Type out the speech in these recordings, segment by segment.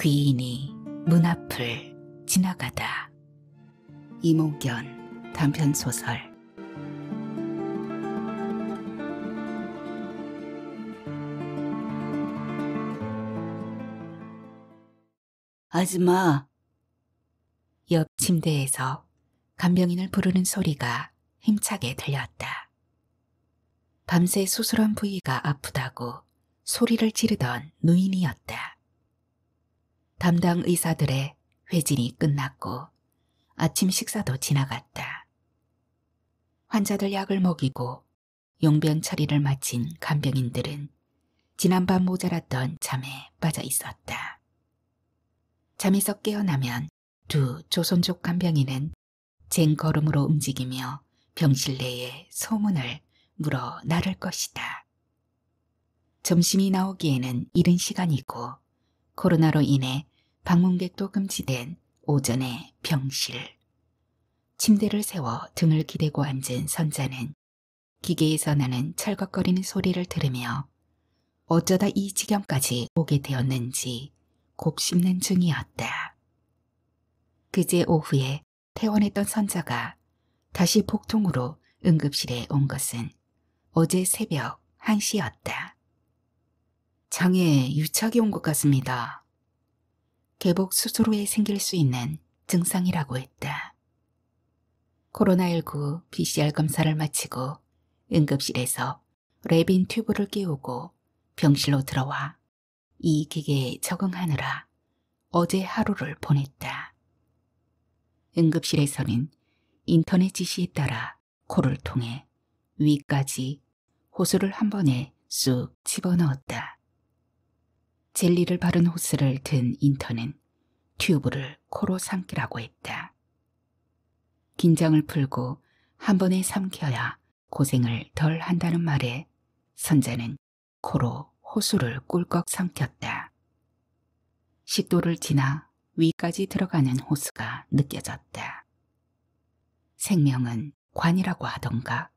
귀인이 문 앞을 지나가다. 이몽견 단편소설. 아줌마. 옆 침대에서 간병인을 부르는 소리가 힘차게 들렸다. 밤새 수술한 부위가 아프다고 소리를 지르던 노인이었다. 담당 의사들의 회진이 끝났고 아침 식사도 지나갔다. 환자들 약을 먹이고 용변 처리를 마친 간병인들은 지난밤 모자랐던 잠에 빠져 있었다. 잠에서 깨어나면 두 조선족 간병인은 쟁걸음으로 움직이며 병실 내에 소문을 물어 나를 것이다. 점심이 나오기에는 이른 시간이고 코로나로 인해 방문객도 금지된 오전의 병실. 침대를 세워 등을 기대고 앉은 선자는 기계에서 나는 철컥거리는 소리를 들으며 어쩌다 이 지경까지 오게 되었는지 곱씹는 중이었다. 그제 오후에 퇴원했던 선자가 다시 복통으로 응급실에 온 것은 어제 새벽 1시였다. 장에 유착이 온 것 같습니다. 개복 수술 후에 생길 수 있는 증상이라고 했다. 코로나19 PCR 검사를 마치고 응급실에서 레빈 튜브를 끼우고 병실로 들어와 이 기계에 적응하느라 어제 하루를 보냈다. 응급실에서는 인터넷 지시에 따라 코를 통해 위까지 호수를 한 번에 쑥 집어넣었다. 젤리를 바른 호스를 든 인턴은 튜브를 코로 삼키라고 했다. 긴장을 풀고 한 번에 삼켜야 고생을 덜 한다는 말에 선자는 코로 호수를 꿀꺽 삼켰다. 식도를 지나 위까지 들어가는 호수가 느껴졌다. 생명은 관이라고 하던가.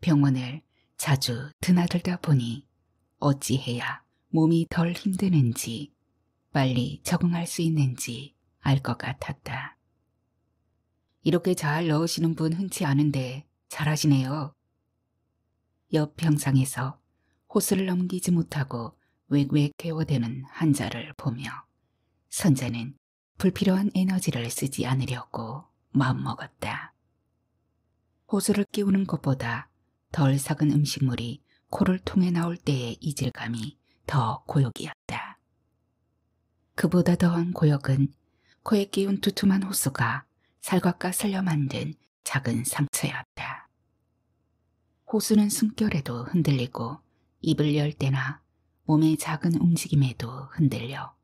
병원을 자주 드나들다 보니 어찌해야 몸이 덜 힘드는지 빨리 적응할 수 있는지 알 것 같았다. 이렇게 잘 넣으시는 분 흔치 않은데 잘하시네요. 옆 병상에서 호스를 넘기지 못하고 외괴 개워대는 환자를 보며 선자는 불필요한 에너지를 쓰지 않으려고 마음먹었다. 호스를 끼우는 것보다 덜 삭은 음식물이 코를 통해 나올 때의 이질감이 더 고역이었다. 그보다 더한 고역은 코에 끼운 두툼한 호수가 살갗과 살려 만든 작은 상처였다. 호수는 숨결에도 흔들리고 입을 열 때나 몸의 작은 움직임에도 흔들려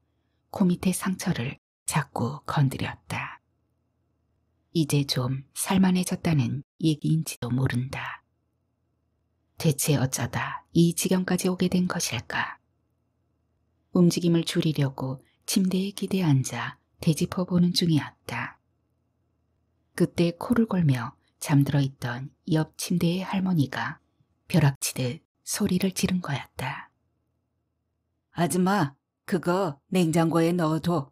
코 밑의 상처를 자꾸 건드렸다. 이제 좀 살만해졌다는 얘기인지도 모른다. 대체 어쩌다 이 지경까지 오게 된 것일까? 움직임을 줄이려고 침대에 기대 앉아 되짚어 보는 중이었다. 그때 코를 골며 잠들어 있던 옆 침대의 할머니가 벼락치듯 소리를 지른 거였다. 아줌마, 그거 냉장고에 넣어둬.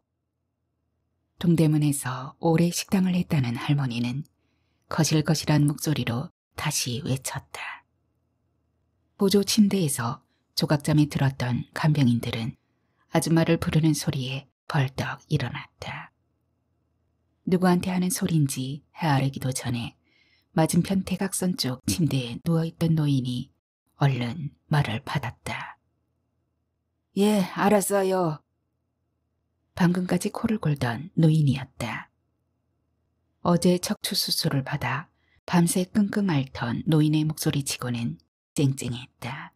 동대문에서 오래 식당을 했다는 할머니는 거실거실한 목소리로 다시 외쳤다. 보조 침대에서 조각잠에 들었던 간병인들은 아줌마를 부르는 소리에 벌떡 일어났다. 누구한테 하는 소린지 헤아리기도 전에 맞은편 대각선 쪽 침대에 누워있던 노인이 얼른 말을 받았다. 예, 알았어요. 방금까지 코를 골던 노인이었다. 어제 척추 수술을 받아 밤새 끙끙 앓던 노인의 목소리치고는 쨍쨍했다.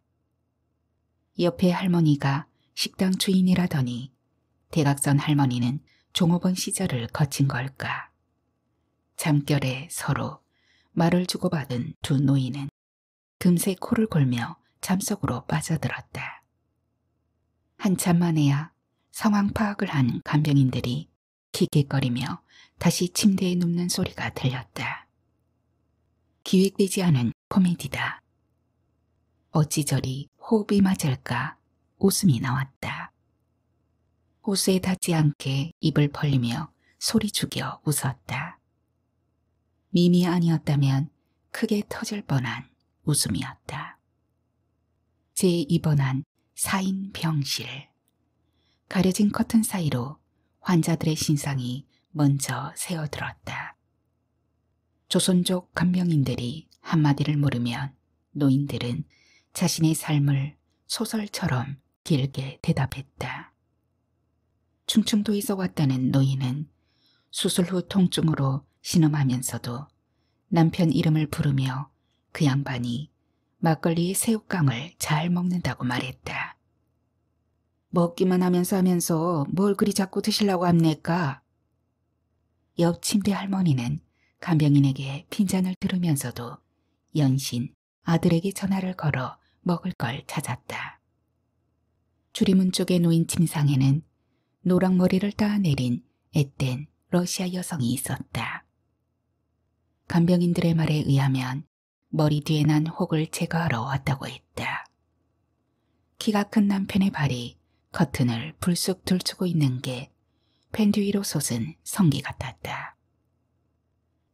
옆에 할머니가 식당 주인이라더니 대각선 할머니는 종업원 시절을 거친 걸까. 잠결에 서로 말을 주고받은 두 노인은 금세 코를 골며 잠속으로 빠져들었다. 한참 만에야 상황 파악을 한 간병인들이 킥킥거리며 다시 침대에 눕는 소리가 들렸다. 기획되지 않은 코미디다. 어찌 저리 호흡이 맞을까 웃음이 나왔다. 호수에 닿지 않게 입을 벌리며 소리 죽여 웃었다. 밈이 아니었다면 크게 터질 뻔한 웃음이었다. 제2번안 4인 병실. 가려진 커튼 사이로 환자들의 신상이 먼저 새어들었다. 조선족 간병인들이 한마디를 물으면 노인들은 자신의 삶을 소설처럼 길게 대답했다. 충청도에서 왔다는 노인은 수술 후 통증으로 신음하면서도 남편 이름을 부르며 그 양반이 막걸리에 새우깡을 잘 먹는다고 말했다. 먹기만 하면서 뭘 그리 자꾸 드시려고 합니까? 옆 침대 할머니는 간병인에게 핀잔을 들으면서도 연신 아들에게 전화를 걸어 먹을 걸 찾았다. 주리문 쪽에 놓인 침상에는 노랑머리를 따내린 앳된 러시아 여성이 있었다. 간병인들의 말에 의하면 머리 뒤에 난 혹을 제거하러 왔다고 했다. 키가 큰 남편의 발이 커튼을 불쑥 들추고 있는 게 팬 뒤로 솟은 성기 같았다.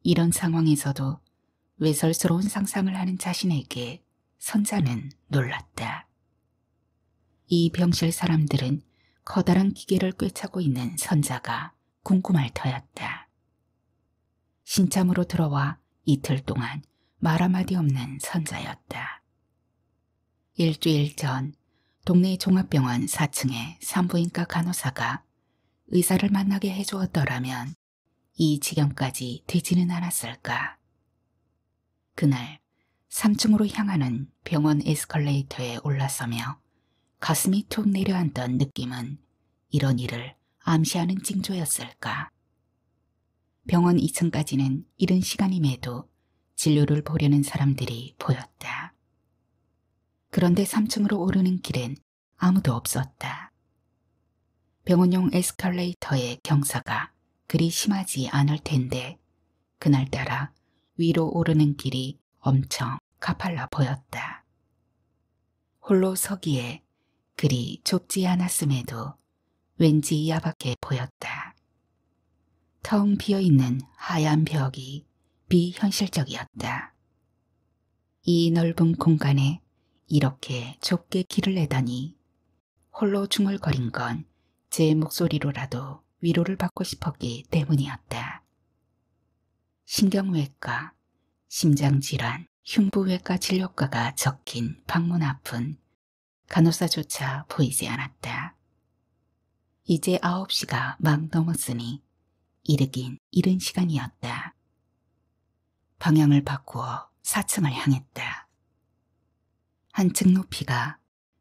이런 상황에서도 외설스러운 상상을 하는 자신에게 선자는 놀랐다. 이 병실 사람들은 커다란 기계를 꿰차고 있는 선자가 궁금할 터였다. 신참으로 들어와 이틀 동안 말 한마디 없는 선자였다. 일주일 전 동네 종합병원 4층의 산부인과 간호사가 의사를 만나게 해주었더라면 이 지경까지 되지는 않았을까. 그날 3층으로 향하는 병원 에스컬레이터에 올라서며 가슴이 툭 내려앉던 느낌은 이런 일을 암시하는 징조였을까. 병원 2층까지는 이른 시간임에도 진료를 보려는 사람들이 보였다. 그런데 3층으로 오르는 길엔 아무도 없었다. 병원용 에스컬레이터의 경사가 그리 심하지 않을 텐데 그날따라 위로 오르는 길이 엄청 가팔라 보였다. 홀로 서기에 그리 좁지 않았음에도 왠지 야박해 보였다. 텅 비어있는 하얀 벽이 비현실적이었다. 이 넓은 공간에 이렇게 좁게 길을 내다니 홀로 중얼거린 건 제 목소리로라도 위로를 받고 싶었기 때문이었다. 신경외과, 심장질환, 흉부외과 진료과가 적힌 방문 앞은 간호사조차 보이지 않았다. 이제 9시가 막 넘었으니 이르긴 이른 시간이었다. 방향을 바꾸어 4층을 향했다. 한층 높이가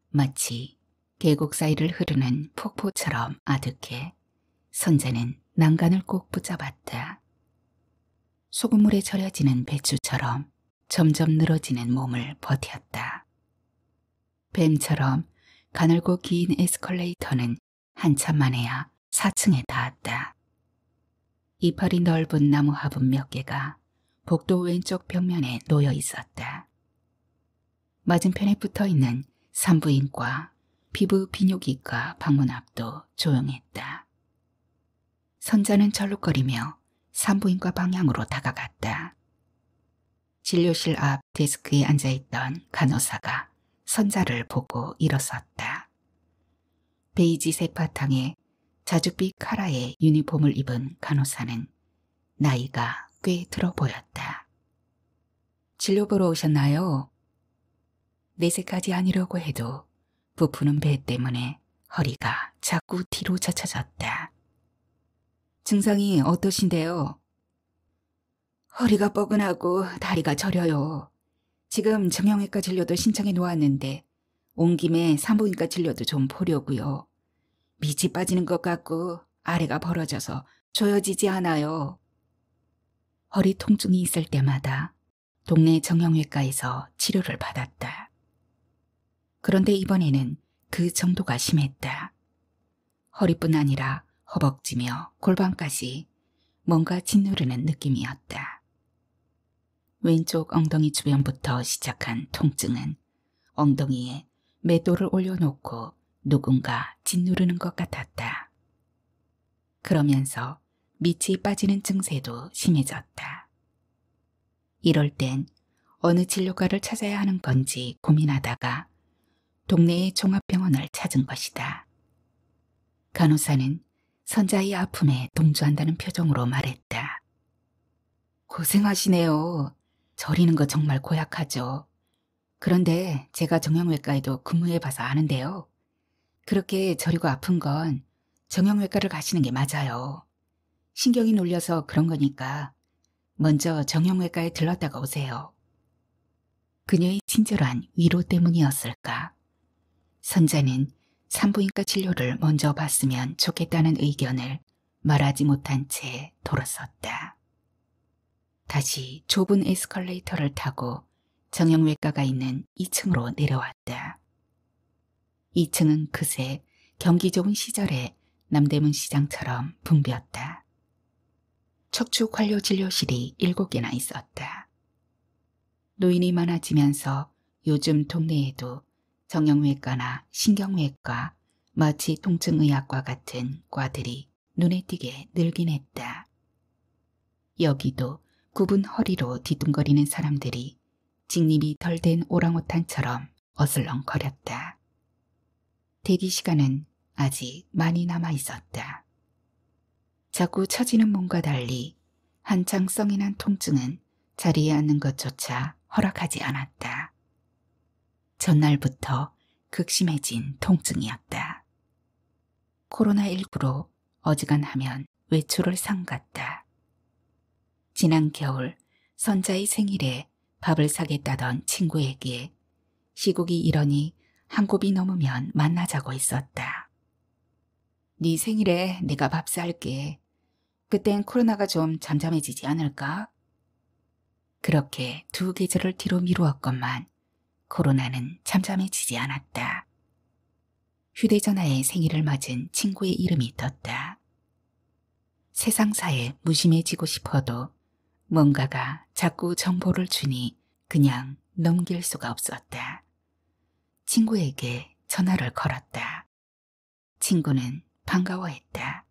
마치 계곡 사이를 흐르는 폭포처럼 아득해 선자는 난간을 꼭 붙잡았다. 소금물에 절여지는 배추처럼 점점 늘어지는 몸을 버텼다. 뱀처럼 가늘고 긴 에스컬레이터는 한참 만에야 4층에 닿았다. 이파리 넓은 나무 화분 몇 개가 복도 왼쪽 벽면에 놓여 있었다. 맞은편에 붙어있는 산부인과 피부 비뇨기과 방문 앞도 조용했다. 선자는 절룩거리며 산부인과 방향으로 다가갔다. 진료실 앞 데스크에 앉아있던 간호사가 선자를 보고 일어섰다. 베이지색 바탕에 자줏빛 카라의 유니폼을 입은 간호사는 나이가 꽤 들어 보였다. 진료 보러 오셨나요? 내색하지 않으려고 해도 부푸는 배 때문에 허리가 자꾸 뒤로 젖혀졌다. 증상이 어떠신데요? 허리가 뻐근하고 다리가 저려요. 지금 정형외과 진료도 신청해 놓았는데 온 김에 산부인과 진료도 좀 보려고요. 밑이 빠지는 것 같고 아래가 벌어져서 조여지지 않아요. 허리 통증이 있을 때마다 동네 정형외과에서 치료를 받았다. 그런데 이번에는 그 정도가 심했다. 허리뿐 아니라 허벅지며 골반까지 뭔가 짓누르는 느낌이었다. 왼쪽 엉덩이 주변부터 시작한 통증은 엉덩이에 맷돌을 올려놓고 누군가 짓누르는 것 같았다. 그러면서 밑이 빠지는 증세도 심해졌다. 이럴 땐 어느 진료과를 찾아야 하는 건지 고민하다가 동네의 종합병원을 찾은 것이다. 간호사는 선자의 아픔에 동조한다는 표정으로 말했다. 고생하시네요. 저리는 거 정말 고약하죠. 그런데 제가 정형외과에도 근무해봐서 아는데요. 그렇게 저리고 아픈 건 정형외과를 가시는 게 맞아요. 신경이 눌려서 그런 거니까 먼저 정형외과에 들렀다가 오세요. 그녀의 친절한 위로 때문이었을까? 선자는 산부인과 진료를 먼저 받으면 좋겠다는 의견을 말하지 못한 채 돌아섰다. 다시 좁은 에스컬레이터를 타고 정형외과가 있는 2층으로 내려왔다. 2층은 그새 경기 좋은 시절의 남대문 시장처럼 붐볐다. 척추 관료 진료실이 7개나 있었다. 노인이 많아지면서 요즘 동네에도 정형외과나 신경외과, 마취 통증의학과 같은 과들이 눈에 띄게 늘긴 했다. 여기도 굽은 허리로 뒤뚱거리는 사람들이 직립이 덜 된 오랑우탄처럼 어슬렁거렸다. 대기 시간은 아직 많이 남아 있었다. 자꾸 처지는 몸과 달리 한창 성이 난 통증은 자리에 앉는 것조차 허락하지 않았다. 전날부터 극심해진 통증이었다. 코로나19로 어지간하면 외출을 삼갔다. 지난 겨울 선자의 생일에 밥을 사겠다던 친구에게 시국이 이러니 한 곱이 넘으면 만나자고 했었다. 네 생일에 내가 밥 살게. 그땐 코로나가 좀 잠잠해지지 않을까? 그렇게 2계절을 뒤로 미루었건만 코로나는 잠잠해지지 않았다. 휴대전화에 생일을 맞은 친구의 이름이 떴다. 세상사에 무심해지고 싶어도 뭔가가 자꾸 정보를 주니 그냥 넘길 수가 없었다. 친구에게 전화를 걸었다. 친구는 반가워했다.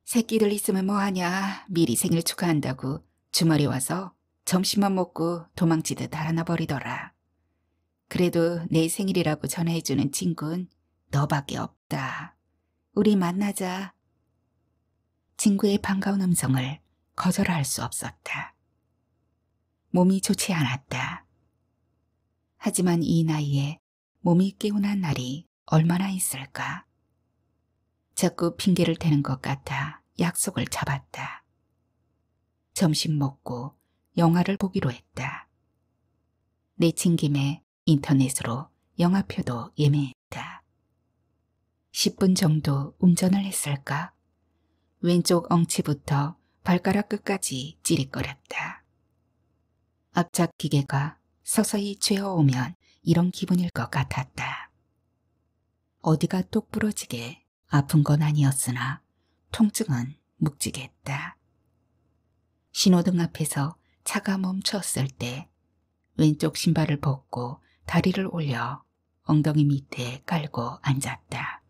새끼들 있으면 뭐하냐. 미리 생일 축하한다고 주말에 와서 점심만 먹고 도망치듯 달아나 버리더라. 그래도 내 생일이라고 전화해주는 친구는 너밖에 없다. 우리 만나자. 친구의 반가운 음성을 거절할 수 없었다. 몸이 좋지 않았다. 하지만 이 나이에 몸이 개운한 날이 얼마나 있을까? 자꾸 핑계를 대는 것 같아 약속을 잡았다. 점심 먹고 영화를 보기로 했다. 내친 김에 인터넷으로 영화표도 예매했다. 10분 정도 운전을 했을까? 왼쪽 엉치부터 발가락 끝까지 찌릿거렸다. 앞차 기계가 서서히 죄어오면 이런 기분일 것 같았다. 어디가 똑 부러지게 아픈 건 아니었으나 통증은 묵직했다. 신호등 앞에서 차가 멈췄을 때 왼쪽 신발을 벗고 다리를 올려 엉덩이 밑에 깔고 앉았다.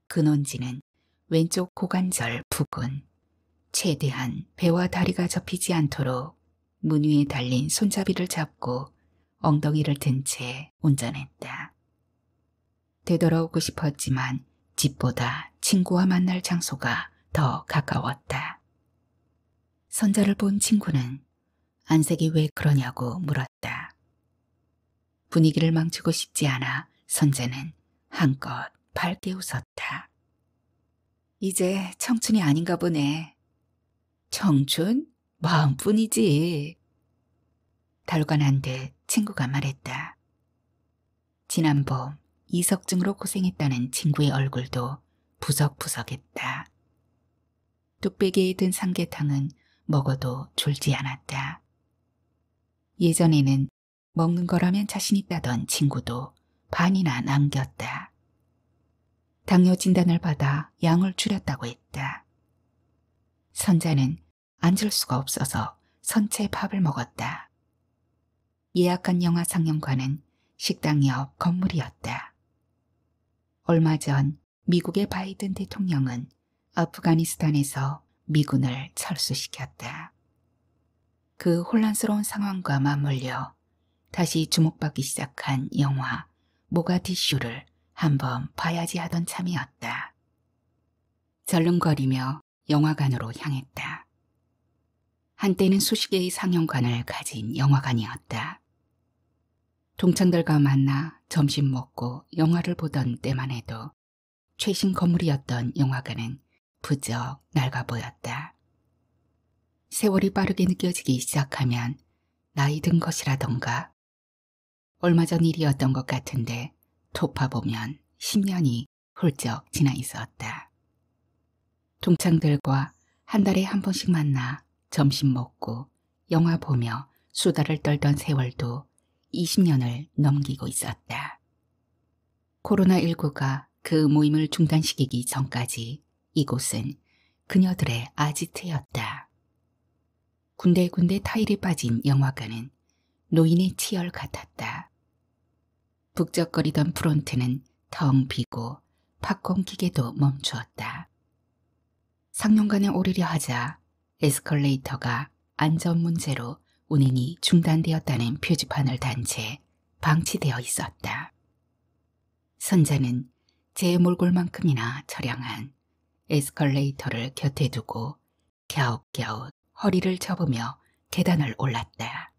근원지는 왼쪽 고관절 부근. 최대한 배와 다리가 접히지 않도록 문 위에 달린 손잡이를 잡고 엉덩이를 든 채 운전했다. 되돌아오고 싶었지만 집보다 친구와 만날 장소가 더 가까웠다. 선자를 본 친구는 안색이 왜 그러냐고 물었다. 분위기를 망치고 싶지 않아 선자는 한껏 밝게 웃었다. 이제 청춘이 아닌가 보네. 청춘? 마음뿐이지. 달관한 듯 친구가 말했다. 지난 봄 이석증으로 고생했다는 친구의 얼굴도 부석부석했다. 뚝배기에 든 삼계탕은 먹어도 줄지 않았다. 예전에는 먹는 거라면 자신 있다던 친구도 반이나 남겼다. 당뇨 진단을 받아 양을 줄였다고 했다. 선자는 앉을 수가 없어서 선체 밥을 먹었다. 예약한 영화 상영관은 식당 옆 건물이었다. 얼마 전 미국의 바이든 대통령은 아프가니스탄에서 미군을 철수시켰다. 그 혼란스러운 상황과 맞물려 다시 주목받기 시작한 영화 모가디슈를 한번 봐야지 하던 참이었다. 절름거리며 영화관으로 향했다. 한때는 수십 개의 상영관을 가진 영화관이었다. 동창들과 만나 점심 먹고 영화를 보던 때만 해도 최신 건물이었던 영화관은 부쩍 낡아 보였다. 세월이 빠르게 느껴지기 시작하면 나이 든 것이라던가 얼마 전 일이었던 것 같은데 톡파보면 10년이 훌쩍 지나 있었다. 동창들과 한 달에 한 번씩 만나 점심 먹고 영화 보며 수다를 떨던 세월도 20년을 넘기고 있었다. 코로나19가 그 모임을 중단시키기 전까지 이곳은 그녀들의 아지트였다. 군데군데 타일이 빠진 영화관은 노인의 치열 같았다. 북적거리던 프론트는 텅 비고 팝콘 기계도 멈추었다. 상영관에 오르려 하자 에스컬레이터가 안전 문제로 운행이 중단되었다는 표지판을 단 채 방치되어 있었다. 선자는 제 몰골만큼이나 처량한 에스컬레이터를 곁에 두고 갸웃갸웃 허리를 접으며 계단을 올랐다.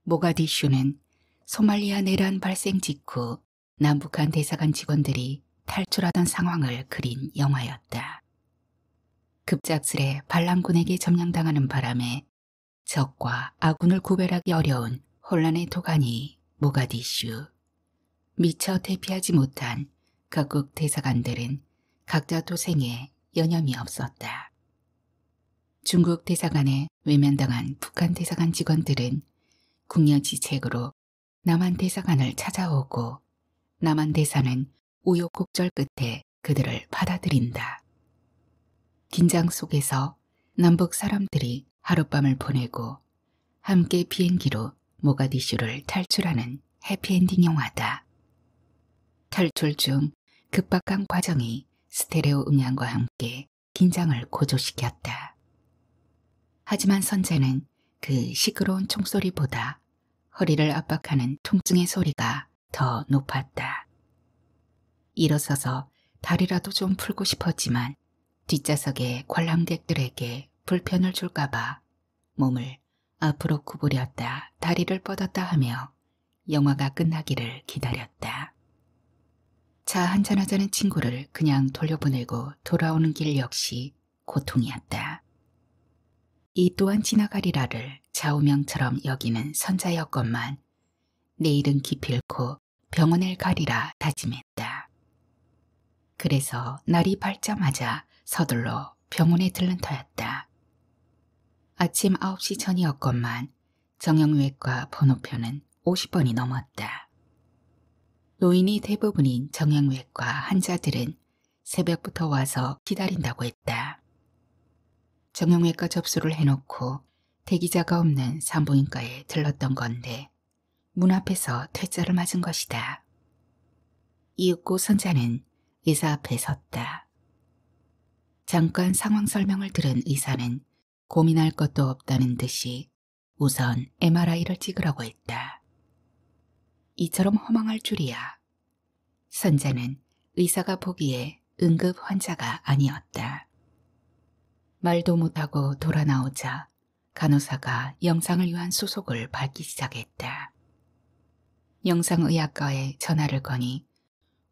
모가디슈는 소말리아 내란 발생 직후 남북한 대사관 직원들이 탈출하던 상황을 그린 영화였다. 급작스레 반란군에게 점령당하는 바람에 적과 아군을 구별하기 어려운 혼란의 도가니 모가디슈. 미처 대피하지 못한 각국 대사관들은 각자 도생에 여념이 없었다. 중국 대사관에 외면당한 북한 대사관 직원들은 궁여지책으로 남한 대사관을 찾아오고 남한 대사는 우여곡절 끝에 그들을 받아들인다. 긴장 속에서 남북 사람들이 하룻밤을 보내고 함께 비행기로 모가디슈를 탈출하는 해피엔딩 영화다. 탈출 중 급박한 과정이 스테레오 음향과 함께 긴장을 고조시켰다. 하지만 선재는 그 시끄러운 총소리보다 허리를 압박하는 통증의 소리가 더 높았다. 일어서서 다리라도 좀 풀고 싶었지만 뒷좌석의 관람객들에게 불편을 줄까봐 몸을 앞으로 구부렸다 다리를 뻗었다 하며 영화가 끝나기를 기다렸다. 차 한잔하자는 친구를 그냥 돌려보내고 돌아오는 길 역시 고통이었다. 이 또한 지나가리라를 좌우명처럼 여기는 선자였건만 내일은 기필코 병원을 가리라 다짐했다. 그래서 날이 밝자마자 서둘러 병원에 들른 터였다. 아침 9시 전이었건만 정형외과 번호표는 50번이 넘었다. 노인이 대부분인 정형외과 환자들은 새벽부터 와서 기다린다고 했다. 정형외과 접수를 해놓고 대기자가 없는 산부인과에 들렀던 건데 문 앞에서 퇴짜를 맞은 것이다. 이윽고 선자는 의사 앞에 섰다. 잠깐 상황 설명을 들은 의사는 고민할 것도 없다는 듯이 우선 MRI를 찍으라고 했다. 이처럼 허망할 줄이야. 선자는 의사가 보기에 응급 환자가 아니었다. 말도 못하고 돌아 나오자 간호사가 영상을 위한 수속을 밟기 시작했다. 영상의학과에 전화를 거니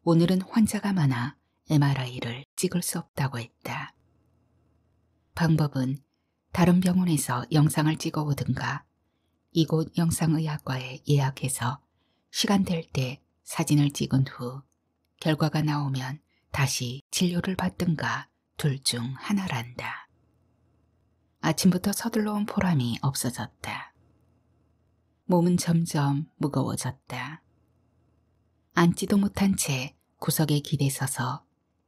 오늘은 환자가 많아 MRI를 찍을 수 없다고 했다. 방법은 다른 병원에서 영상을 찍어오든가 이곳 영상의학과에 예약해서 시간 될 때 사진을 찍은 후 결과가 나오면 다시 진료를 받든가 둘 중 하나란다. 아침부터 서둘러 온 보람이 없어졌다. 몸은 점점 무거워졌다. 앉지도 못한 채 구석에 기대 서서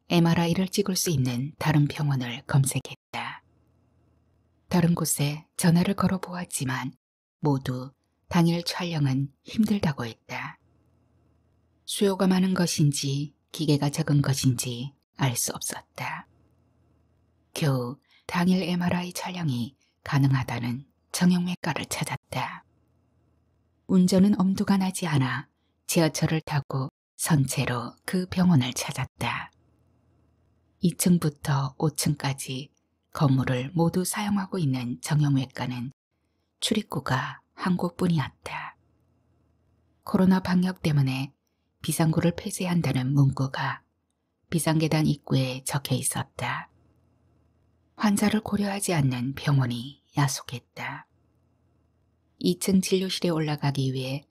MRI를 찍을 수 있는 다른 병원을 검색했다. 다른 곳에 전화를 걸어보았지만 모두 당일 촬영은 힘들다고 했다. 수요가 많은 것인지 기계가 적은 것인지 알 수 없었다. 겨우 당일 MRI 촬영이 가능하다는 정형외과를 찾았다. 운전은 엄두가 나지 않아 지하철을 타고 선체로 그 병원을 찾았다. 2층부터 5층까지 건물을 모두 사용하고 있는 정형외과는 출입구가 한 곳뿐이었다. 코로나 방역 때문에 비상구를 폐쇄한다는 문구가 비상계단 입구에 적혀 있었다. 환자를 고려하지 않는 병원이 야속했다. 2층 진료실에 올라가기 위해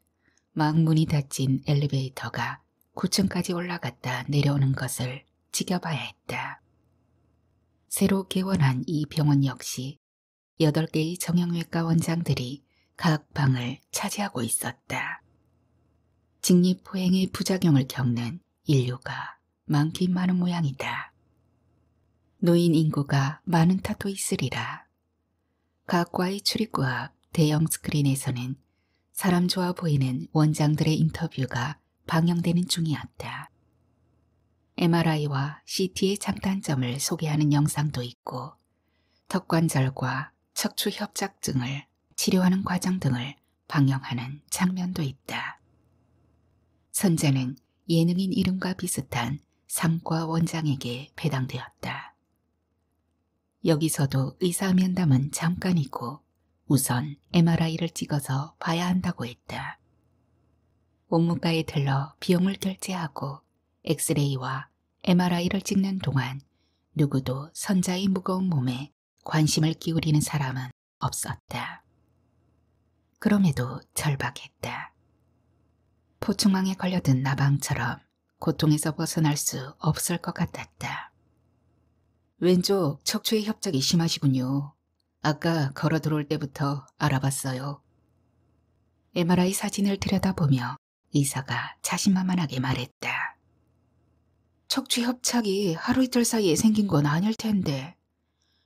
막 문이 닫힌 엘리베이터가 9층까지 올라갔다 내려오는 것을 지켜봐야 했다. 새로 개원한 이 병원 역시 8개의 정형외과 원장들이 각 방을 차지하고 있었다. 직립보행의 부작용을 겪는 인류가 많긴 많은 모양이다. 노인 인구가 많은 탓도 있으리라. 각 과의 출입구 앞 대형 스크린에서는 사람 좋아 보이는 원장들의 인터뷰가 방영되는 중이었다. MRI와 CT의 장단점을 소개하는 영상도 있고 턱관절과 척추 협착증을 치료하는 과정 등을 방영하는 장면도 있다. 선재는 예능인 이름과 비슷한 상과 원장에게 배당되었다. 여기서도 의사 면담은 잠깐이고 우선 MRI를 찍어서 봐야 한다고 했다. 원무과에 들러 비용을 결제하고 엑스레이와 MRI를 찍는 동안 누구도 선자의 무거운 몸에 관심을 기울이는 사람은 없었다. 그럼에도 절박했다. 포충망에 걸려든 나방처럼 고통에서 벗어날 수 없을 것 같았다. 왼쪽 척추의 협착이 심하시군요. 아까 걸어 들어올 때부터 알아봤어요. MRI 사진을 들여다보며 의사가 자신만만하게 말했다. 척추 협착이 하루 이틀 사이에 생긴 건 아닐 텐데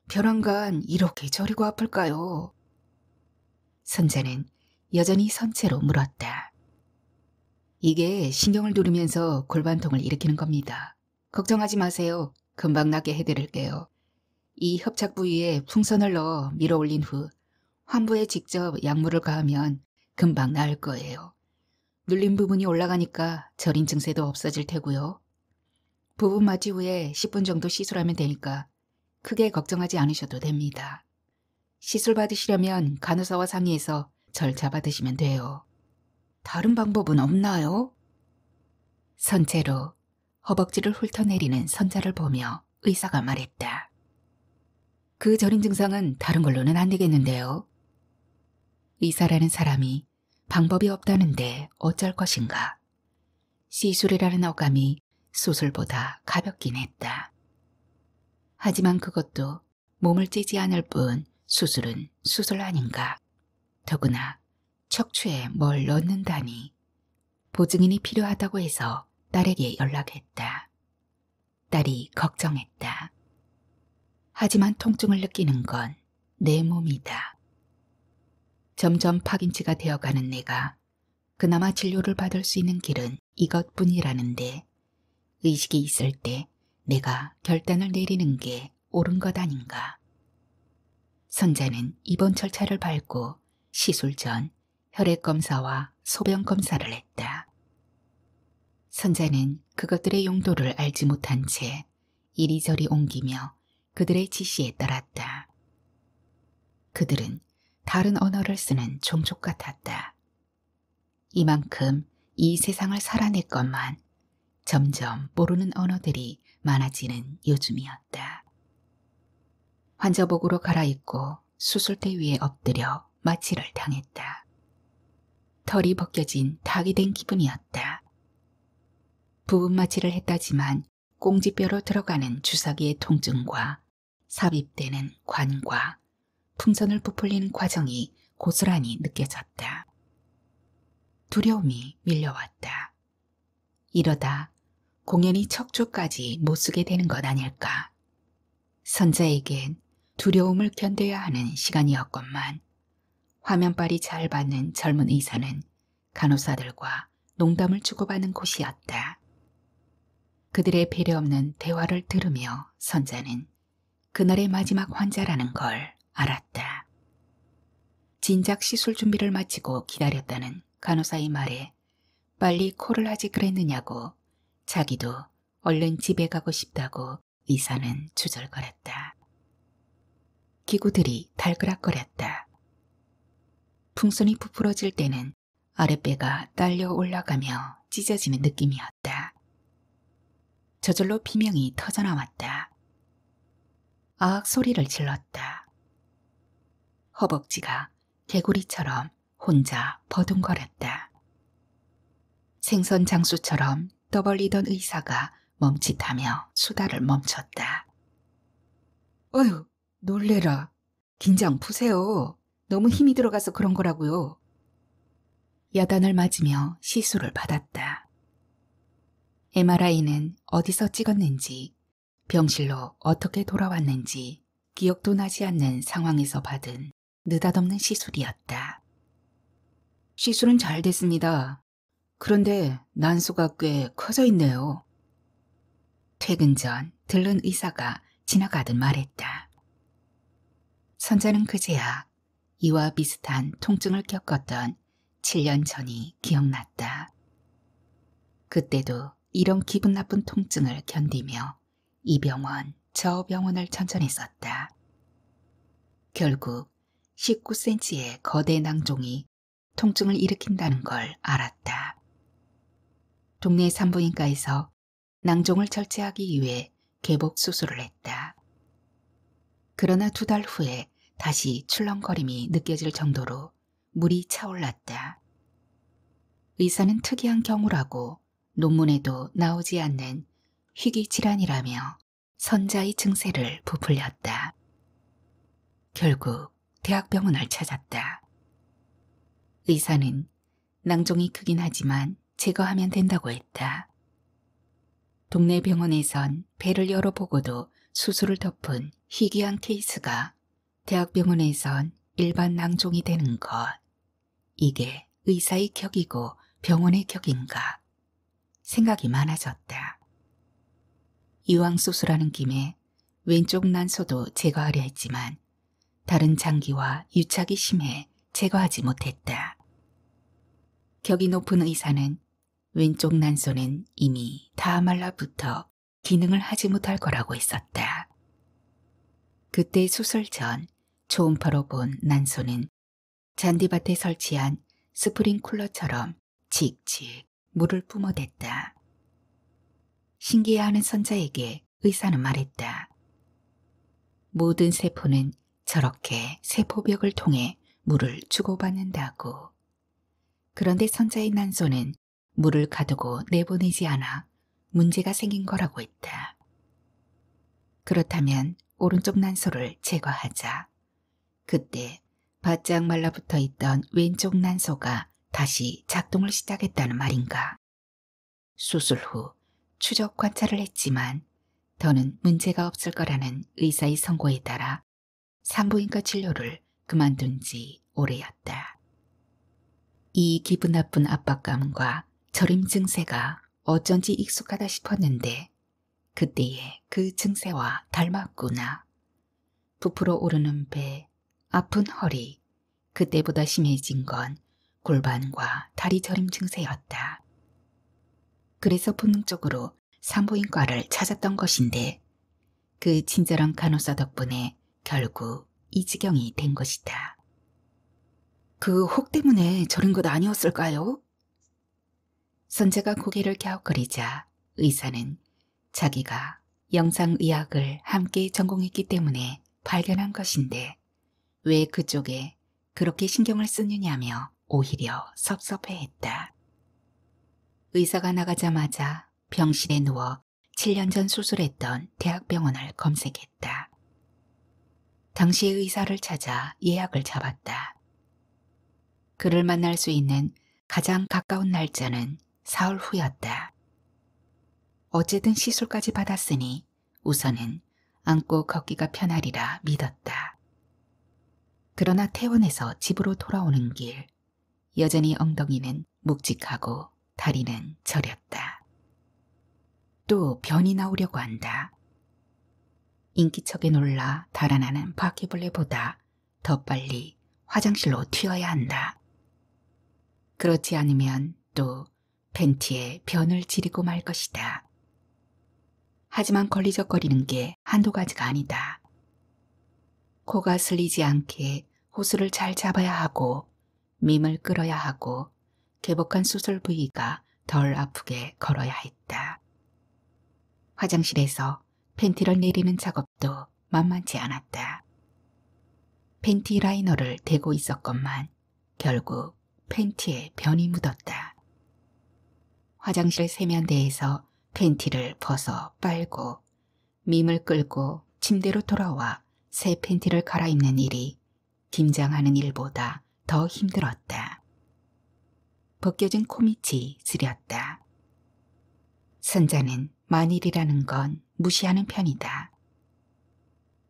벼랑간 이렇게 저리고 아플까요? 선재는 여전히 선체로 물었다. 이게 신경을 누르면서 골반통을 일으키는 겁니다. 걱정하지 마세요. 금방 낫게 해드릴게요. 이 협착 부위에 풍선을 넣어 밀어 올린 후 환부에 직접 약물을 가하면 금방 나을 거예요. 눌린 부분이 올라가니까 저린 증세도 없어질 테고요. 부분 마취 후에 10분 정도 시술하면 되니까 크게 걱정하지 않으셔도 됩니다. 시술 받으시려면 간호사와 상의해서 절 잡아드시면 돼요. 다른 방법은 없나요? 선체로 허벅지를 훑어내리는 선자를 보며 의사가 말했다. 그 저린 증상은 다른 걸로는 안 되겠는데요. 의사라는 사람이 방법이 없다는데 어쩔 것인가. 시술이라는 어감이 수술보다 가볍긴 했다. 하지만 그것도 몸을 찌지 않을 뿐 수술은 수술 아닌가. 더구나 척추에 뭘 넣는다니. 보증인이 필요하다고 해서 딸에게 연락했다. 딸이 걱정했다. 하지만 통증을 느끼는 건 내 몸이다. 점점 파김치가 되어가는 내가 그나마 진료를 받을 수 있는 길은 이것뿐이라는데 의식이 있을 때 내가 결단을 내리는 게 옳은 것 아닌가. 선자는 입원 절차를 밟고 시술 전 혈액검사와 소변검사를 했다. 선자는 그것들의 용도를 알지 못한 채 이리저리 옮기며 그들의 지시에 따랐다. 그들은 다른 언어를 쓰는 종족 같았다. 이만큼 이 세상을 살아냈건만 점점 모르는 언어들이 많아지는 요즘이었다. 환자복으로 갈아입고 수술대 위에 엎드려 마취를 당했다. 털이 벗겨진 닭이 된 기분이었다. 부분 마취를 했다지만 꽁지뼈로 들어가는 주사기의 통증과 삽입되는 관과 풍선을 부풀리는 과정이 고스란히 느껴졌다. 두려움이 밀려왔다. 이러다 공연히 척추까지 못쓰게 되는 것 아닐까. 선자에겐 두려움을 견뎌야 하는 시간이었건만 화면빨이 잘 받는 젊은 의사는 간호사들과 농담을 주고받는 곳이었다. 그들의 배려 없는 대화를 들으며 선자는 그날의 마지막 환자라는 걸 알았다. 진작 시술 준비를 마치고 기다렸다는 간호사의 말에 빨리 콜을 하지 그랬느냐고 자기도 얼른 집에 가고 싶다고 의사는 주절거렸다. 기구들이 달그락거렸다. 풍선이 부풀어질 때는 아랫배가 딸려 올라가며 찢어지는 느낌이었다. 저절로 비명이 터져나왔다. 아악 소리를 질렀다. 허벅지가 개구리처럼 혼자 버둥거렸다. 생선 장수처럼 떠벌리던 의사가 멈칫하며 수다를 멈췄다. 어휴, 놀래라. 긴장 푸세요. 너무 힘이 들어가서 그런 거라고요. 야단을 맞으며 시술을 받았다. MRI는 어디서 찍었는지, 병실로 어떻게 돌아왔는지 기억도 나지 않는 상황에서 받은 느닷없는 시술이었다. 시술은 잘 됐습니다. 그런데 난소가 꽤 커져 있네요. 퇴근 전 들른 의사가 지나가듯 말했다. 선자는 그제야 이와 비슷한 통증을 겪었던 7년 전이 기억났다. 그때도 이런 기분 나쁜 통증을 견디며 이 병원 저 병원을 전전했었다. 결국 19cm의 거대 낭종이 통증을 일으킨다는 걸 알았다. 동네 산부인과에서 낭종을 절제하기 위해 개복 수술을 했다. 그러나 2달 후에 다시 출렁거림이 느껴질 정도로 물이 차올랐다. 의사는 특이한 경우라고 논문에도 나오지 않는 희귀질환이라며 선자의 증세를 부풀렸다. 결국 대학병원을 찾았다. 의사는 낭종이 크긴 하지만 제거하면 된다고 했다. 동네 병원에선 배를 열어보고도 수술을 덮은 희귀한 케이스가 대학병원에선 일반 낭종이 되는 것. 이게 의사의 격이고 병원의 격인가. 생각이 많아졌다. 이왕 수술하는 김에 왼쪽 난소도 제거하려 했지만 다른 장기와 유착이 심해 제거하지 못했다. 격이 높은 의사는 왼쪽 난소는 이미 다 말라붙어 기능을 하지 못할 거라고 했었다. 그때 수술 전 초음파로 본 난소는 잔디밭에 설치한 스프링쿨러처럼 칙칙 물을 뿜어댔다. 신기해하는 선자에게 의사는 말했다. 모든 세포는 저렇게 세포벽을 통해 물을 주고받는다고. 그런데 선자의 난소는 물을 가두고 내보내지 않아 문제가 생긴 거라고 했다. 그렇다면 오른쪽 난소를 제거하자. 그때 바짝 말라붙어 있던 왼쪽 난소가 다시 작동을 시작했다는 말인가. 수술 후 추적 관찰을 했지만 더는 문제가 없을 거라는 의사의 선고에 따라 산부인과 진료를 그만둔 지 오래였다. 이 기분 나쁜 압박감과 저림 증세가 어쩐지 익숙하다 싶었는데 그때의 그 증세와 닮았구나. 부풀어 오르는 배, 아픈 허리, 그때보다 심해진 건 골반과 다리 저림 증세였다. 그래서 본능적으로 산부인과를 찾았던 것인데 그 친절한 간호사 덕분에 결국 이 지경이 된 것이다. 그 혹 때문에 저런 것 아니었을까요? 선재가 고개를 갸웃거리자 의사는 자기가 영상의학을 함께 전공했기 때문에 발견한 것인데 왜 그쪽에 그렇게 신경을 쓰느냐며 오히려 섭섭해했다. 의사가 나가자마자 병실에 누워 7년 전 수술했던 대학병원을 검색했다. 당시의 의사를 찾아 예약을 잡았다. 그를 만날 수 있는 가장 가까운 날짜는 사흘 후였다. 어쨌든 시술까지 받았으니 우선은 앉고 걷기가 편하리라 믿었다. 그러나 퇴원해서 집으로 돌아오는 길, 여전히 엉덩이는 묵직하고 다리는 저렸다. 또 변이 나오려고 한다. 인기척에 놀라 달아나는 바퀴벌레보다 더 빨리 화장실로 튀어야 한다. 그렇지 않으면 또 팬티에 변을 지르고 말 것이다. 하지만 걸리적거리는 게 한두 가지가 아니다. 코가 슬리지 않게 호수를 잘 잡아야 하고 밈을 끌어야 하고 개복한 수술 부위가 덜 아프게 걸어야 했다. 화장실에서 팬티를 내리는 작업도 만만치 않았다. 팬티 라이너를 대고 있었건만 결국 팬티에 변이 묻었다. 화장실 세면대에서 팬티를 벗어 빨고 밈을 끌고 침대로 돌아와 새 팬티를 갈아입는 일이 김장하는 일보다 더 힘들었다. 벗겨진 코밑이 쓰렸다. 선자는 만일이라는 건 무시하는 편이다.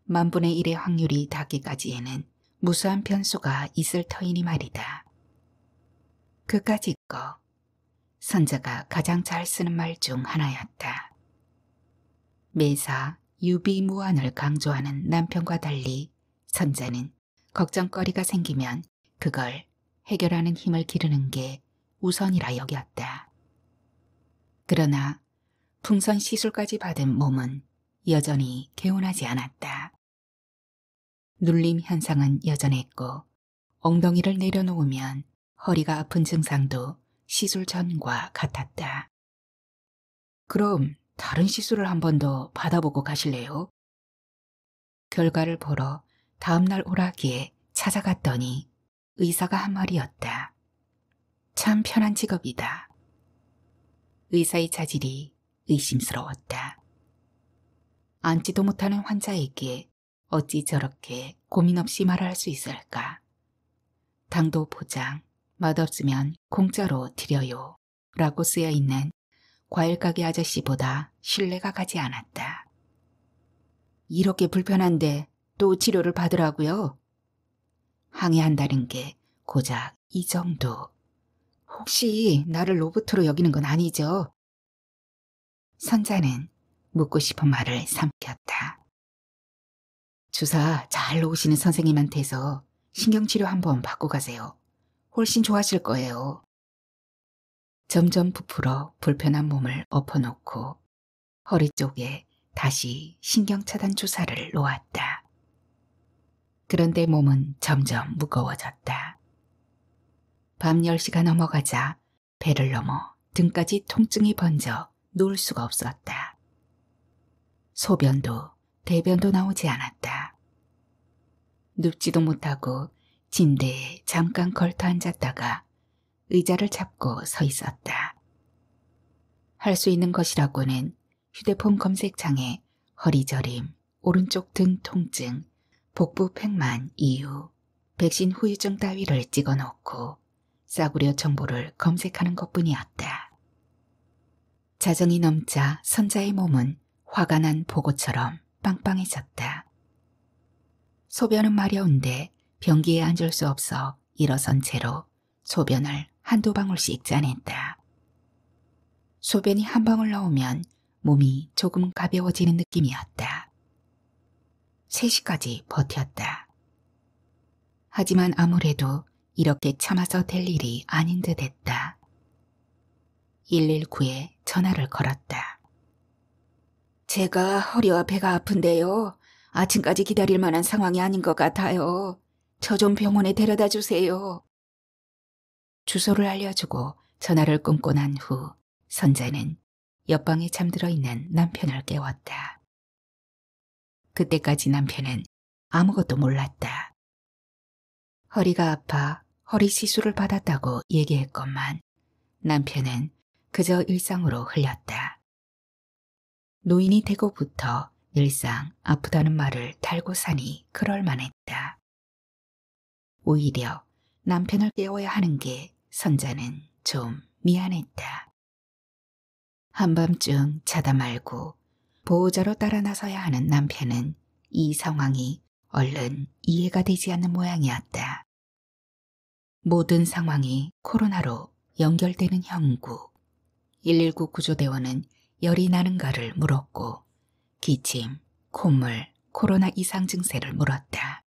만분의 1의 확률이 닿기까지에는 무수한 변수가 있을 터이니 말이다. 그까짓 거 선자가 가장 잘 쓰는 말 중 하나였다. 매사 유비무환을 강조하는 남편과 달리 선자는 걱정거리가 생기면 그걸 해결하는 힘을 기르는 게 우선이라 여겼다. 그러나 풍선 시술까지 받은 몸은 여전히 개운하지 않았다. 눌림 현상은 여전했고 엉덩이를 내려놓으면 허리가 아픈 증상도 시술 전과 같았다. 그럼 다른 시술을 한 번 더 받아보고 가실래요? 결과를 보러 다음날 오라기에 찾아갔더니 의사가 한 말이었다. 참 편한 직업이다. 의사의 자질이 의심스러웠다. 앉지도 못하는 환자에게 어찌 저렇게 고민 없이 말할 수 있을까? 당도 포장, 맛없으면 공짜로 드려요 라고 쓰여있는 과일가게 아저씨보다 신뢰가 가지 않았다. 이렇게 불편한데 또 치료를 받으라고요? 항의한다는 게 고작 이 정도. 혹시 나를 로봇으로 여기는 건 아니죠? 선자는 묻고 싶은 말을 삼켰다. 주사 잘 놓으시는 선생님한테서 신경치료 한번 받고 가세요. 훨씬 좋아하실 거예요. 점점 부풀어 불편한 몸을 엎어놓고 허리 쪽에 다시 신경차단 주사를 놓았다. 그런데 몸은 점점 무거워졌다. 밤 10시가 넘어가자 배를 넘어 등까지 통증이 번져 놓을 수가 없었다. 소변도 대변도 나오지 않았다. 눕지도 못하고 침대에 잠깐 걸터 앉았다가 의자를 잡고 서 있었다. 할 수 있는 것이라고는 휴대폰 검색창에 허리저림, 오른쪽 등 통증, 복부 팽만 이유, 백신 후유증 따위를 찍어놓고 싸구려 정보를 검색하는 것뿐이었다. 자정이 넘자 선자의 몸은 화가 난 보고처럼 빵빵해졌다. 소변은 마려운데 변기에 앉을 수 없어 일어선 채로 소변을 한두 방울씩 짜냈다. 소변이 한 방울 나오면 몸이 조금 가벼워지는 느낌이었다. 3시까지 버텼다. 하지만 아무래도 이렇게 참아서 될 일이 아닌 듯 했다. 119에 전화를 걸었다. 제가 허리와 배가 아픈데요. 아침까지 기다릴 만한 상황이 아닌 것 같아요. 저 좀 병원에 데려다 주세요. 주소를 알려주고 전화를 끊고 난 후 선자는 옆방에 잠들어 있는 남편을 깨웠다. 그때까지 남편은 아무것도 몰랐다. 허리가 아파 허리 시술을 받았다고 얘기했건만 남편은 그저 일상으로 흘렸다. 노인이 되고부터 늘상 아프다는 말을 달고 사니 그럴만했다. 오히려 남편을 깨워야 하는 게 선자는 좀 미안했다. 한밤중 자다 말고 보호자로 따라 나서야 하는 남편은 이 상황이 얼른 이해가 되지 않는 모양이었다. 모든 상황이 코로나로 연결되는 형국. 119 구조대원은 열이 나는가를 물었고 기침, 콧물, 코로나 이상 증세를 물었다.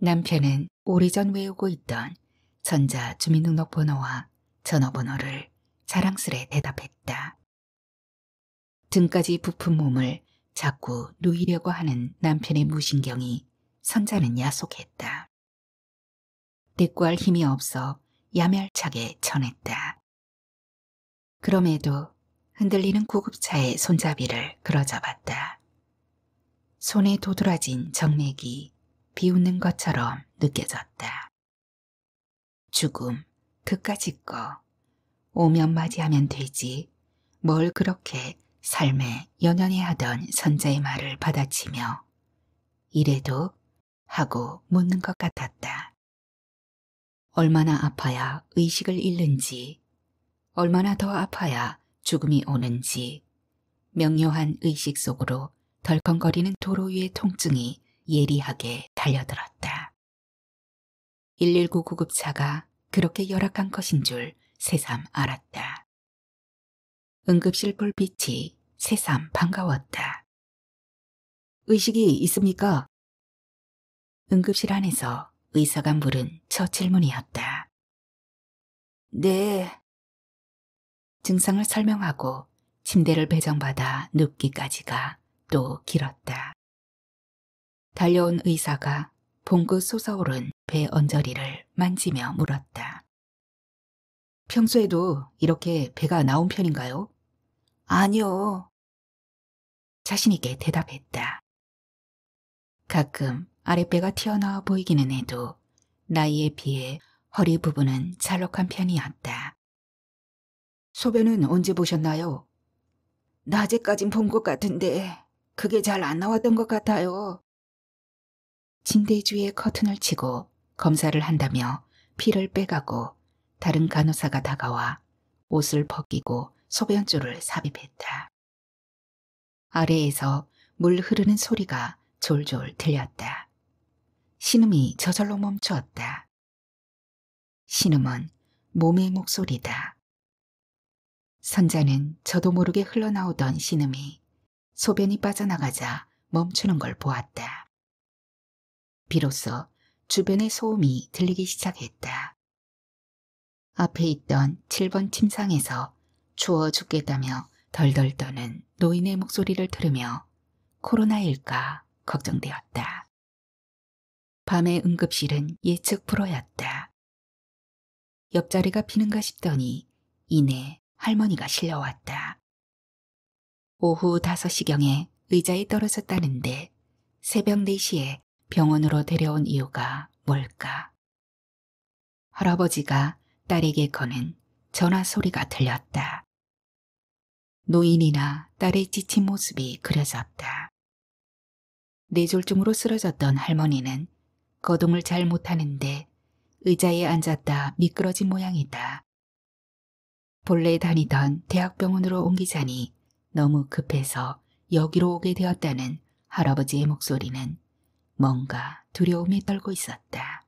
남편은 오래전 외우고 있던 전자주민등록번호와 전화번호를 자랑스레 대답했다. 등까지 부푼 몸을 자꾸 누이려고 하는 남편의 무신경이 선자는 야속했다. 대꾸할 힘이 없어 야멸차게 전했다. 그럼에도 흔들리는 구급차의 손잡이를 끌어잡았다. 손에 도드라진 정맥이 비웃는 것처럼 느껴졌다. 죽음, 그까짓 거 오면 맞이하면 되지 뭘 그렇게 삶에 연연해 하던 선자의 말을 받아치며 이래도 하고 묻는 것 같았다. 얼마나 아파야 의식을 잃는지, 얼마나 더 아파야 죽음이 오는지 명료한 의식 속으로 덜컹거리는 도로 위의 통증이 예리하게 달려들었다. 119 구급차가 그렇게 열악한 것인 줄 새삼 알았다. 응급실 불빛이 새삼 반가웠다. 의식이 있습니까? 응급실 안에서 의사가 물은 첫 질문이었다. 네. 증상을 설명하고 침대를 배정받아 눕기까지가 또 길었다. 달려온 의사가 봉긋 솟아오른 배 언저리를 만지며 물었다. 평소에도 이렇게 배가 나온 편인가요? 아니요. 자신있게 대답했다. 가끔 아랫배가 튀어나와 보이기는 해도 나이에 비해 허리 부분은 잘록한 편이었다. 소변은 언제 보셨나요? 낮에까진 본 것 같은데 그게 잘 안 나왔던 것 같아요. 침대 주위에 커튼을 치고 검사를 한다며 피를 빼가고 다른 간호사가 다가와 옷을 벗기고 소변줄을 삽입했다. 아래에서 물 흐르는 소리가 졸졸 들렸다. 신음이 저절로 멈추었다. 신음은 몸의 목소리다. 선자는 저도 모르게 흘러나오던 신음이 소변이 빠져나가자 멈추는 걸 보았다. 비로소 주변의 소음이 들리기 시작했다. 앞에 있던 7번 침상에서 추워 죽겠다며 덜덜 떠는 노인의 목소리를 들으며 코로나일까 걱정되었다. 밤의 응급실은 예측 불허였다. 옆자리가 비는가 싶더니 이내 할머니가 실려왔다. 오후 5시경에 의자에 떨어졌다는데 새벽 4시에 병원으로 데려온 이유가 뭘까? 할아버지가 딸에게 거는 전화 소리가 들렸다. 노인이나 딸의 지친 모습이 그려졌다. 뇌졸중으로 쓰러졌던 할머니는 거동을 잘 못하는데 의자에 앉았다 미끄러진 모양이다. 본래 다니던 대학병원으로 옮기자니 너무 급해서 여기로 오게 되었다는 할아버지의 목소리는 뭔가 두려움에 떨고 있었다.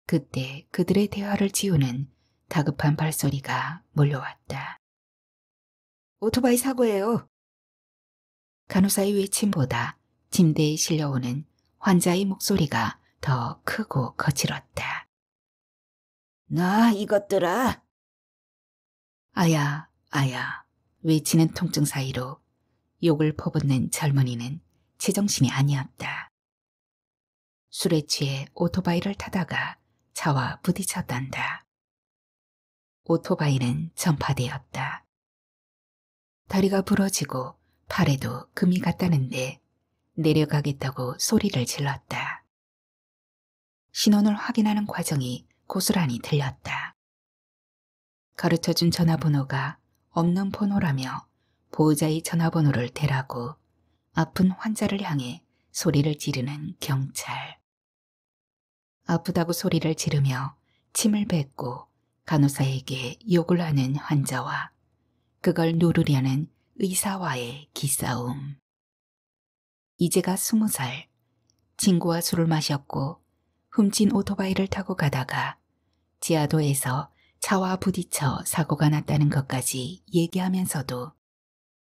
그때 그들의 대화를 지우는 다급한 발소리가 몰려왔다. 오토바이 사고예요. 간호사의 외침보다 침대에 실려오는 환자의 목소리가 더 크고 거칠었다. 나 이것들아. 아야, 아야, 외치는 통증 사이로 욕을 퍼붓는 젊은이는 제정신이 아니었다. 술에 취해 오토바이를 타다가 차와 부딪혔단다. 오토바이는 전파되었다. 다리가 부러지고 팔에도 금이 갔다는데 내려가겠다고 소리를 질렀다. 신원을 확인하는 과정이 고스란히 들렸다. 가르쳐준 전화번호가 없는 번호라며 보호자의 전화번호를 대라고 아픈 환자를 향해 소리를 지르는 경찰. 아프다고 소리를 지르며 침을 뱉고 간호사에게 욕을 하는 환자와 그걸 누르려는 의사와의 기싸움. 이제가 20살, 친구와 술을 마셨고 훔친 오토바이를 타고 가다가 지하도에서 차와 부딪혀 사고가 났다는 것까지 얘기하면서도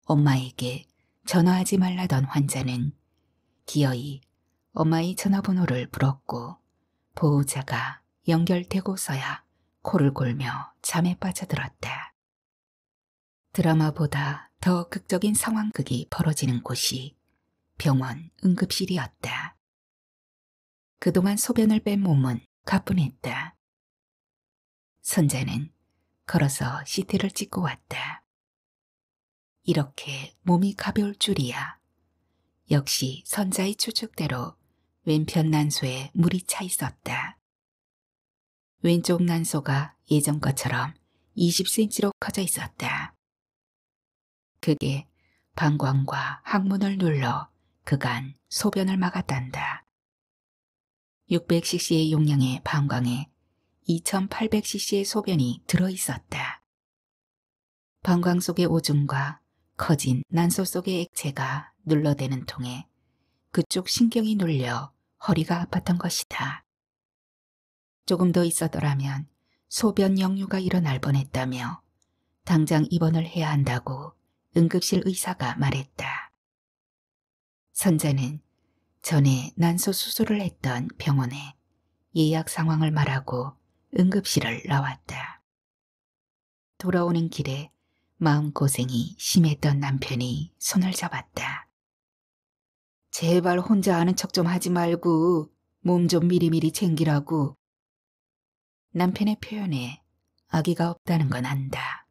엄마에게 전화하지 말라던 환자는 기어이 엄마의 전화번호를 불었고 보호자가 연결되고서야 코를 골며 잠에 빠져들었다. 드라마보다 더 극적인 상황극이 벌어지는 곳이 병원 응급실이었다. 그동안 소변을 뺀 몸은 가뿐했다. 선자는 걸어서 CT를 찍고 왔다. 이렇게 몸이 가벼울 줄이야. 역시 선자의 추측대로 왼편 난소에 물이 차 있었다. 왼쪽 난소가 예전 것처럼 20cm로 커져 있었다. 그게 방광과 항문을 눌러 그간 소변을 막았단다. 600cc의 용량의 방광에 2800cc의 소변이 들어있었다. 방광 속의 오줌과 커진 난소 속의 액체가 눌러대는 통에 그쪽 신경이 눌려 허리가 아팠던 것이다. 조금 더 있었더라면 소변 역류가 일어날 뻔했다며 당장 입원을 해야 한다고 응급실 의사가 말했다. 선자는 전에 난소 수술을 했던 병원에 예약 상황을 말하고 응급실을 나왔다. 돌아오는 길에 마음고생이 심했던 남편이 손을 잡았다. 제발 혼자 아는 척 좀 하지 말고 몸 좀 미리미리 챙기라고. 남편의 표현에 악의가 없다는 건 안다.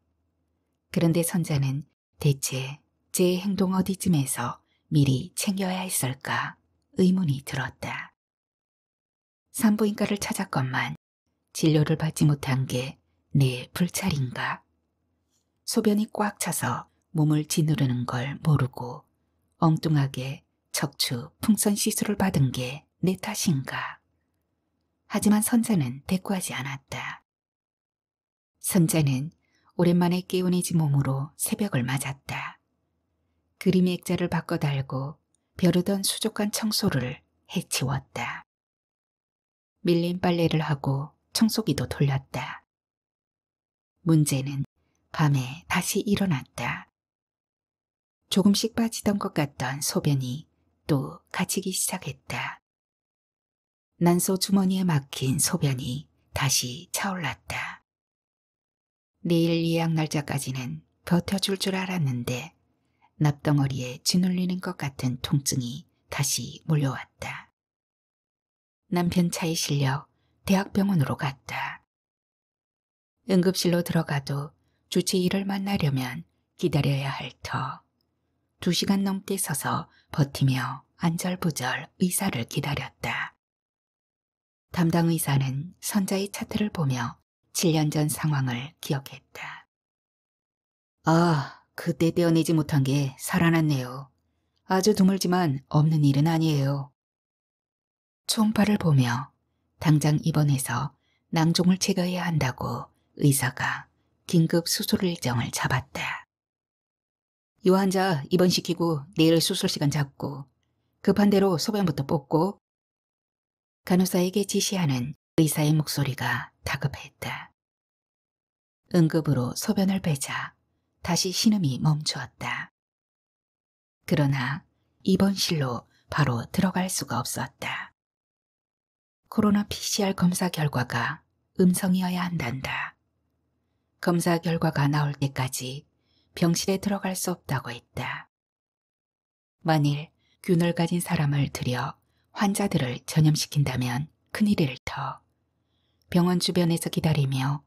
그런데 선자는 대체 제 행동 어디쯤에서 미리 챙겨야 했을까 의문이 들었다. 산부인과를 찾았건만 진료를 받지 못한 게 내 불찰인가? 소변이 꽉 차서 몸을 짓누르는 걸 모르고 엉뚱하게 척추 풍선 시술을 받은 게 내 탓인가? 하지만 선자는 대꾸하지 않았다. 선자는 오랜만에 개운해진 몸으로 새벽을 맞았다. 그림의 액자를 바꿔 달고 벼르던 수족관 청소를 해치웠다. 밀린 빨래를 하고 청소기도 돌렸다. 문제는 밤에 다시 일어났다. 조금씩 빠지던 것 같던 소변이 또 갇히기 시작했다. 난소 주머니에 막힌 소변이 다시 차올랐다. 내일 예약 날짜까지는 버텨줄 줄 알았는데 납덩어리에 짓눌리는 것 같은 통증이 다시 몰려왔다. 남편 차에 실려 대학병원으로 갔다. 응급실로 들어가도 주치의를 만나려면 기다려야 할 터. 2시간 넘게 서서 버티며 안절부절 의사를 기다렸다. 담당 의사는 선자의 차트를 보며 7년 전 상황을 기억했다. 아, 그때 떼어내지 못한 게 살아났네요. 아주 드물지만 없는 일은 아니에요. 초음파를 보며 당장 입원해서 낭종을 제거해야 한다고 의사가 긴급 수술 일정을 잡았다. 이 환자 입원시키고 내일 수술 시간 잡고 급한 대로 소변부터 뽑고. 간호사에게 지시하는 의사의 목소리가 다급했다. 응급으로 소변을 빼자 다시 신음이 멈추었다. 그러나 입원실로 바로 들어갈 수가 없었다. 코로나 PCR 검사 결과가 음성이어야 한단다. 검사 결과가 나올 때까지 병실에 들어갈 수 없다고 했다. 만일 균을 가진 사람을 들여 환자들을 전염시킨다면 큰일일 터 병원 주변에서 기다리며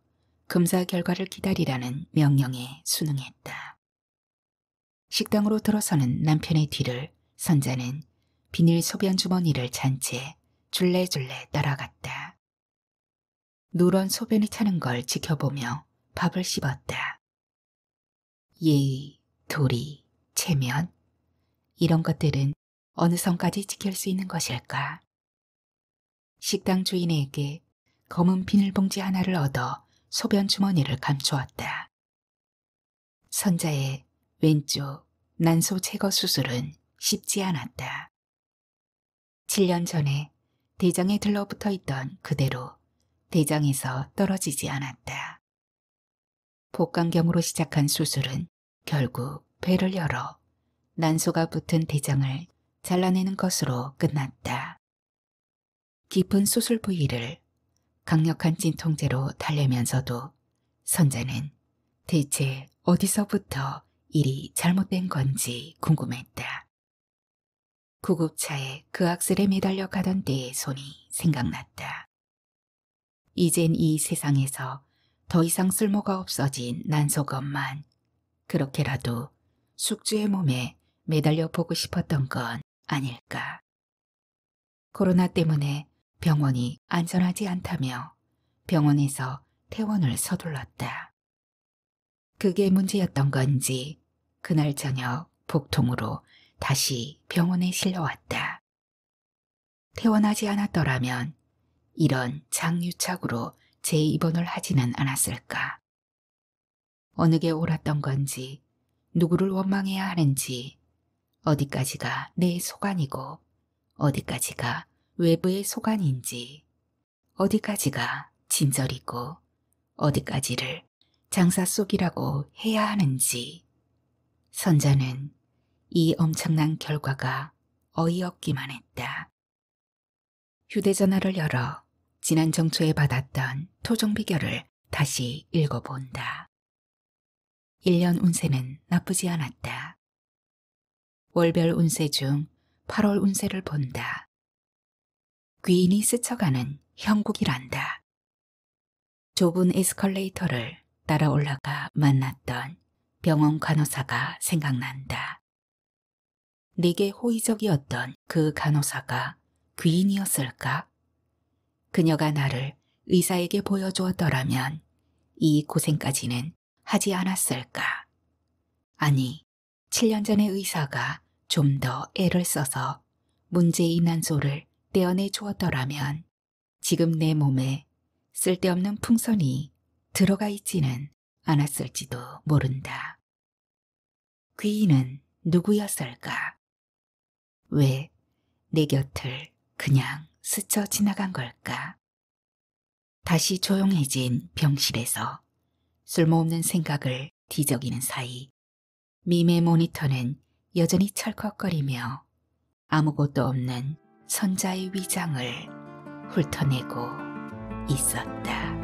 검사 결과를 기다리라는 명령에 순응했다. 식당으로 들어서는 남편의 뒤를 선자는 비닐 소변 주머니를 찬 채 줄레줄레 따라갔다. 누런 소변이 차는 걸 지켜보며 밥을 씹었다. 예의, 도리, 체면 이런 것들은 어느 선까지 지킬 수 있는 것일까? 식당 주인에게 검은 비닐봉지 하나를 얻어 소변 주머니를 감추었다. 선자의 왼쪽 난소 제거 수술은 쉽지 않았다. 7년 전에 대장에 들러붙어 있던 그대로 대장에서 떨어지지 않았다. 복강경으로 시작한 수술은 결국 배를 열어 난소가 붙은 대장을 잘라내는 것으로 끝났다. 깊은 수술 부위를 강력한 진통제로 달래면서도 선자는 대체 어디서부터 일이 잘못된 건지 궁금했다. 구급차에 그 악셀에 매달려 가던 때의 손이 생각났다. 이젠 이 세상에서 더 이상 쓸모가 없어진 난소건만 그렇게라도 숙주의 몸에 매달려 보고 싶었던 건 아닐까. 코로나 때문에 병원이 안전하지 않다며 병원에서 퇴원을 서둘렀다. 그게 문제였던 건지 그날 저녁 복통으로 다시 병원에 실려왔다. 퇴원하지 않았더라면 이런 장유착으로 재입원을 하지는 않았을까. 어느 게 옳았던 건지 누구를 원망해야 하는지 어디까지가 내 소관이고 어디까지가 외부의 소관인지 어디까지가 진절이고 어디까지를 장사 속이라고 해야 하는지 선자는 이 엄청난 결과가 어이없기만 했다. 휴대전화를 열어 지난 정초에 받았던 토종 비결을 다시 읽어본다. 1년 운세는 나쁘지 않았다. 월별 운세 중 8월 운세를 본다. 귀인이 스쳐가는 형국이란다. 좁은 에스컬레이터를 따라 올라가 만났던 병원 간호사가 생각난다. 내게 호의적이었던 그 간호사가 귀인이었을까? 그녀가 나를 의사에게 보여주었더라면 이 고생까지는 하지 않았을까? 아니, 7년 전의 의사가 좀 더 애를 써서 문제의 난소를 떼어내 주었더라면 지금 내 몸에 쓸데없는 풍선이 들어가 있지는 않았을지도 모른다. 귀인은 누구였을까? 왜 내 곁을 그냥 스쳐 지나간 걸까? 다시 조용해진 병실에서 쓸모없는 생각을 뒤적이는 사이 밈의 모니터는 여전히 철컥거리며 아무것도 없는 선자의 위장을 훑어내고 있었다.